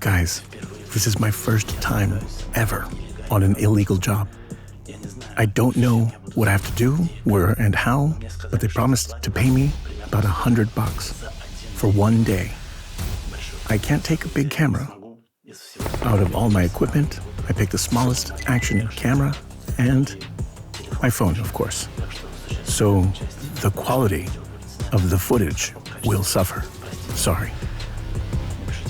Guys, this is my first time ever on an illegal job. I don't know what I have to do, where and how, but they promised to pay me about $100 for one day. I can't take a big camera. Out of all my equipment, I picked the smallest action camera and my phone, of course. So the quality of the footage will suffer. Sorry.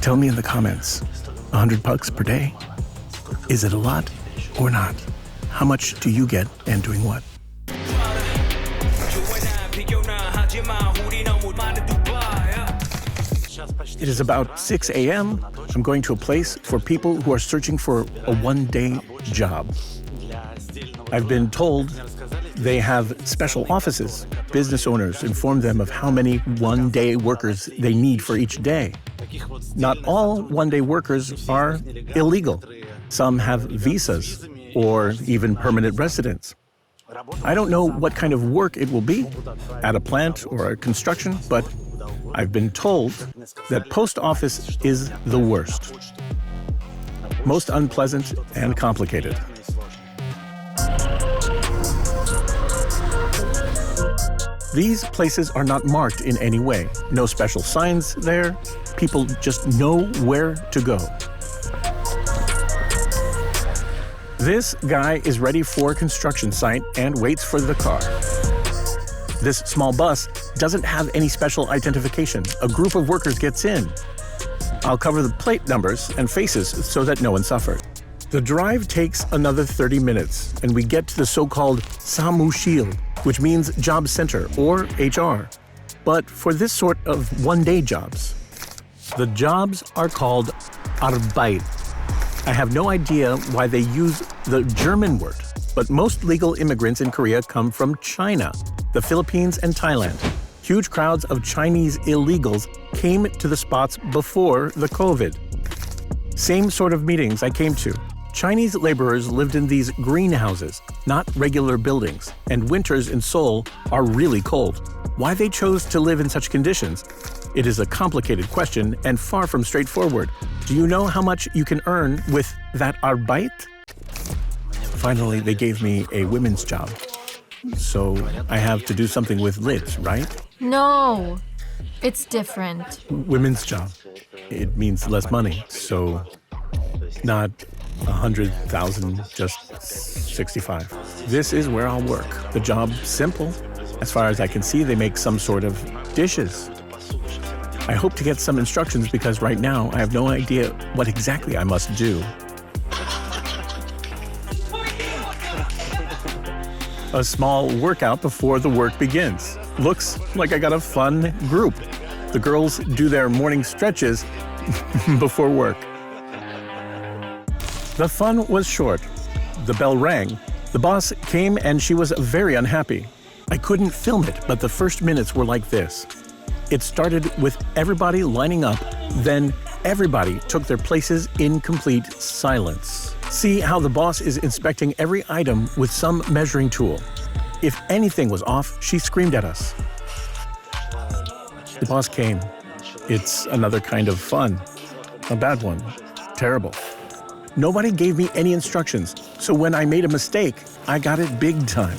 Tell me in the comments, $100 per day? Is it a lot or not? How much do you get and doing what? It is about 6 a.m. I'm going to a place for people who are searching for a one-day job. I've been told they have special offices. Business owners inform them of how many one-day workers they need for each day. Not all one-day workers are illegal. Some have visas or even permanent residence. I don't know what kind of work it will be, at a plant or a construction, but I've been told that post office is the worst. Most unpleasant and complicated. These places are not marked in any way. No special signs there. People just know where to go. This guy is ready for a construction site and waits for the car. This small bus doesn't have any special identification. A group of workers gets in. I'll cover the plate numbers and faces so that no one suffers. The drive takes another 30 minutes, and we get to the so-called Samushil, which means job center or HR. But for this sort of one-day jobs, the jobs are called Arbeit. I have no idea why they use the German word, but most legal immigrants in Korea come from China, the Philippines, and Thailand. Huge crowds of Chinese illegals came to the spots before the COVID. Same sort of meetings I came to. Chinese laborers lived in these greenhouses, not regular buildings, and winters in Seoul are really cold. Why they chose to live in such conditions? It is a complicated question and far from straightforward. Do you know how much you can earn with that Arbeit? Finally, they gave me a women's job. So I have to do something with lids, right? No, it's different. Women's job. It means less money, so not 100,000, just 65. This is where I'll work. The job's simple. As far as I can see, they make some sort of dishes. I hope to get some instructions because right now I have no idea what exactly I must do. A small workout before the work begins. Looks like I got a fun group. The girls do their morning stretches before work. The fun was short. The bell rang. The boss came and she was very unhappy. I couldn't film it, but the first minutes were like this. It started with everybody lining up, then everybody took their places in complete silence. See how the boss is inspecting every item with some measuring tool. If anything was off, she screamed at us. The boss came. It's another kind of fun. A bad one. Terrible. Nobody gave me any instructions, so when I made a mistake, I got it big time.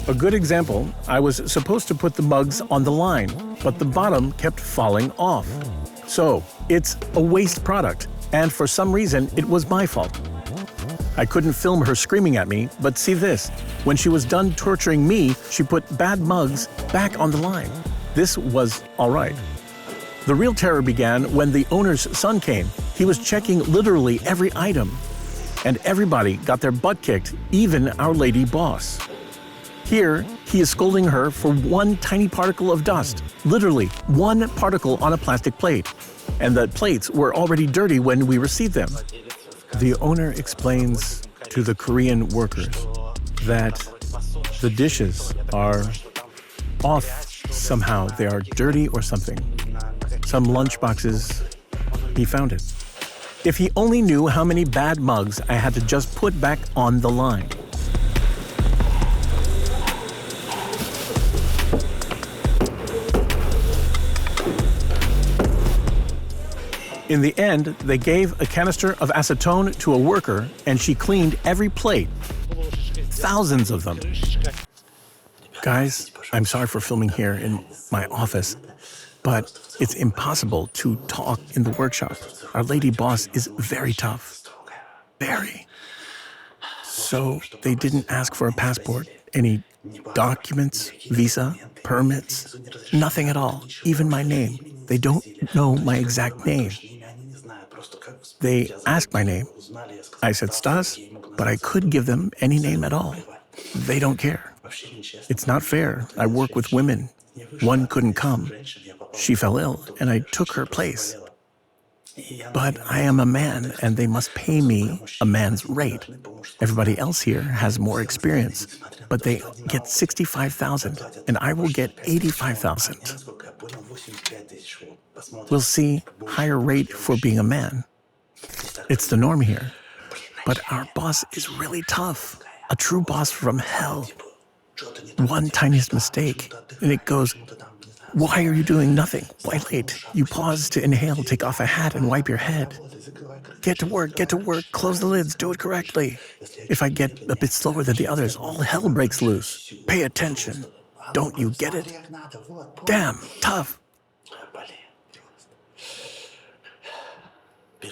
A good example, I was supposed to put the mugs on the line, but the bottom kept falling off. So, it's a waste product, and for some reason, it was my fault. I couldn't film her screaming at me, but see this. When she was done torturing me, she put bad mugs back on the line. This was all right. The real terror began when the owner's son came. He was checking literally every item. And everybody got their butt kicked, even our lady boss. Here, he is scolding her for one tiny particle of dust, literally one particle on a plastic plate. And the plates were already dirty when we received them. The owner explains to the Korean workers that the dishes are off somehow. They are dirty or something. Some lunch boxes, he found it. If he only knew how many bad mugs I had to just put back on the line. In the end, they gave a canister of acetone to a worker, and she cleaned every plate. Thousands of them. Guys, I'm sorry for filming here in my office, but it's impossible to talk in the workshop. Our lady boss is very tough. Very. So they didn't ask for a passport, any documents, visa, permits, nothing at all, even my name. They don't know my exact name. They asked my name. I said Stas, but I could give them any name at all. They don't care. It's not fair. I work with women. One couldn't come. She fell ill, and I took her place. But I am a man, and they must pay me a man's rate. Everybody else here has more experience, but they get 65,000, and I will get 85,000. We'll see higher rate for being a man. It's the norm here. But our boss is really tough. A true boss from hell. One tiniest mistake, and it goes, "Why are you doing nothing? Why late? You pause to inhale, take off a hat, and wipe your head. Get to work, close the lids, do it correctly." If I get a bit slower than the others, all hell breaks loose. Pay attention. Don't you get it? Damn, tough.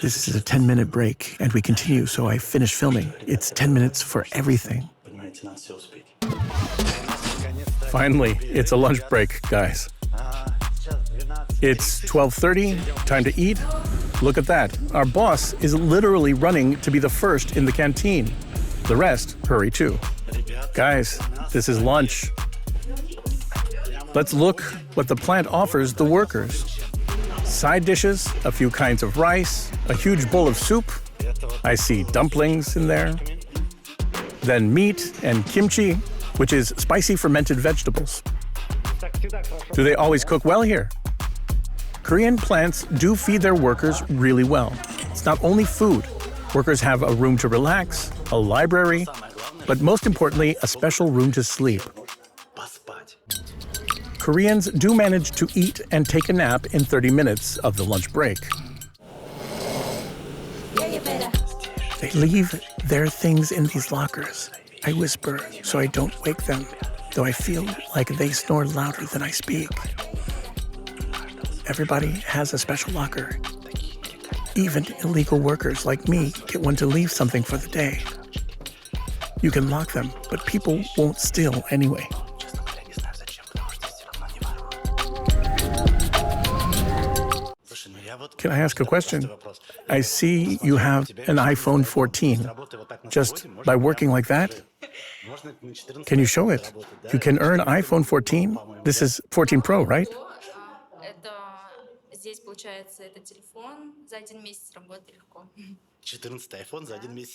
This is a 10-minute break, and we continue, so I finish filming. It's 10 minutes for everything. Finally, it's a lunch break, guys. It's 12:30, time to eat. Look at that. Our boss is literally running to be the first in the canteen. The rest hurry too. Guys, this is lunch. Let's look what the plant offers the workers. Side dishes, a few kinds of rice, a huge bowl of soup. I see dumplings in there. Then meat and kimchi, which is spicy fermented vegetables. Do they always cook well here? Korean plants do feed their workers really well. It's not only food. Workers have a room to relax, a library, but most importantly, a special room to sleep. Koreans do manage to eat and take a nap in 30 minutes of the lunch break. They leave their things in these lockers. I whisper so I don't wake them, though I feel like they snore louder than I speak. Everybody has a special locker. Even illegal workers like me get one to leave something for the day. You can lock them, but people won't steal anyway. Can I ask a question? I see you have an iPhone 14. Just by working like that? Can you show it? You can earn iPhone 14? This is 14 Pro, right?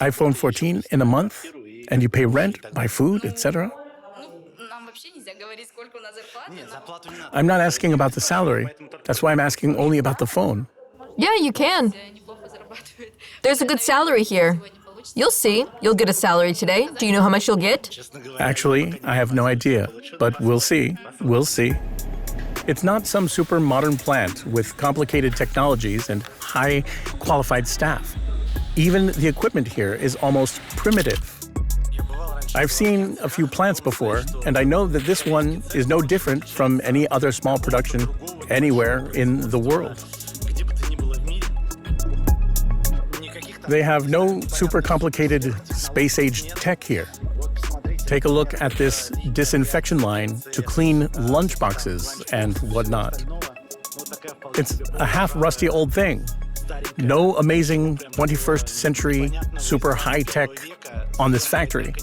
iPhone 14 in a month? And you pay rent, buy food, etc.? I'm not asking about the salary. That's why I'm asking only about the phone. Yeah, you can. There's a good salary here. You'll see. You'll get a salary today. Do you know how much you'll get? Actually, I have no idea, but we'll see. We'll see. It's not some super modern plant with complicated technologies and high qualified staff. Even the equipment here is almost primitive. I've seen a few plants before, and I know that this one is no different from any other small production anywhere in the world. They have no super complicated space-age tech here. Take a look at this disinfection line to clean lunchboxes and whatnot. It's a half-rusty old thing. No amazing 21st century super high-tech on this factory.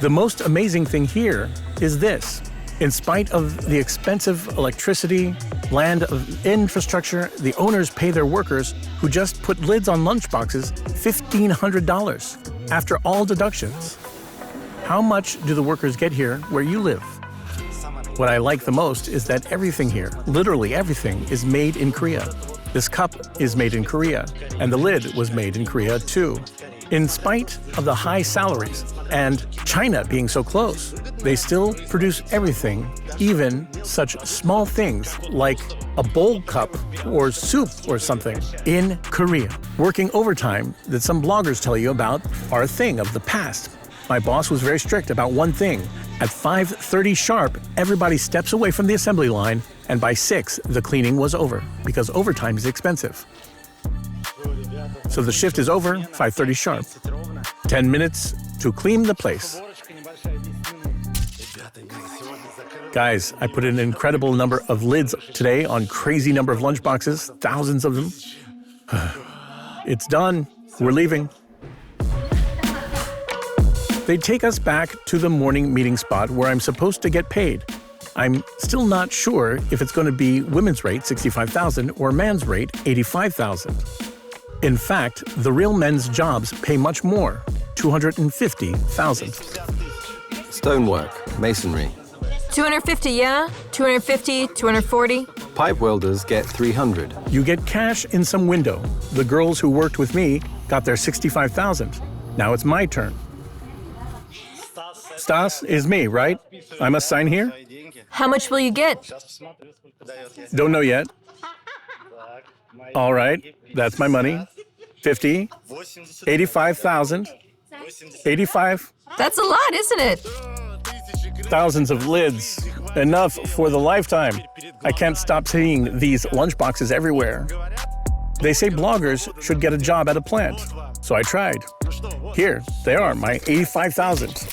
The most amazing thing here is this. In spite of the expensive electricity, land infrastructure, the owners pay their workers who just put lids on lunchboxes $1,500 after all deductions. How much do the workers get here where you live? What I like the most is that everything here, literally everything, is made in Korea. This cup is made in Korea, and the lid was made in Korea too. In spite of the high salaries and China being so close, they still produce everything, even such small things like a bowl cup or soup or something, in Korea. Working overtime that some bloggers tell you about are a thing of the past. My boss was very strict about one thing. At 5:30 sharp, everybody steps away from the assembly line, and by 6, the cleaning was over, because overtime is expensive. So the shift is over, 5:30 sharp. 10 minutes to clean the place. Guys, I put an incredible number of lids today on crazy number of lunchboxes, thousands of them. It's done. We're leaving. They take us back to the morning meeting spot where I'm supposed to get paid. I'm still not sure if it's going to be women's rate, $65,000, or man's rate, $85,000. In fact, the real men's jobs pay much more, $250,000. Stonework, masonry. 250, yeah? 250, 240? Pipe welders get 300. You get cash in some window. The girls who worked with me got their $65,000. Now it's my turn. Stas is me, right? I must sign here? How much will you get? Don't know yet. All right, that's my money. 50, 85,000, 85. That's a lot, isn't it? Thousands of lids. Enough for the lifetime. I can't stop seeing these lunchboxes everywhere. They say bloggers should get a job at a plant. So I tried. Here, they are, my 85,000.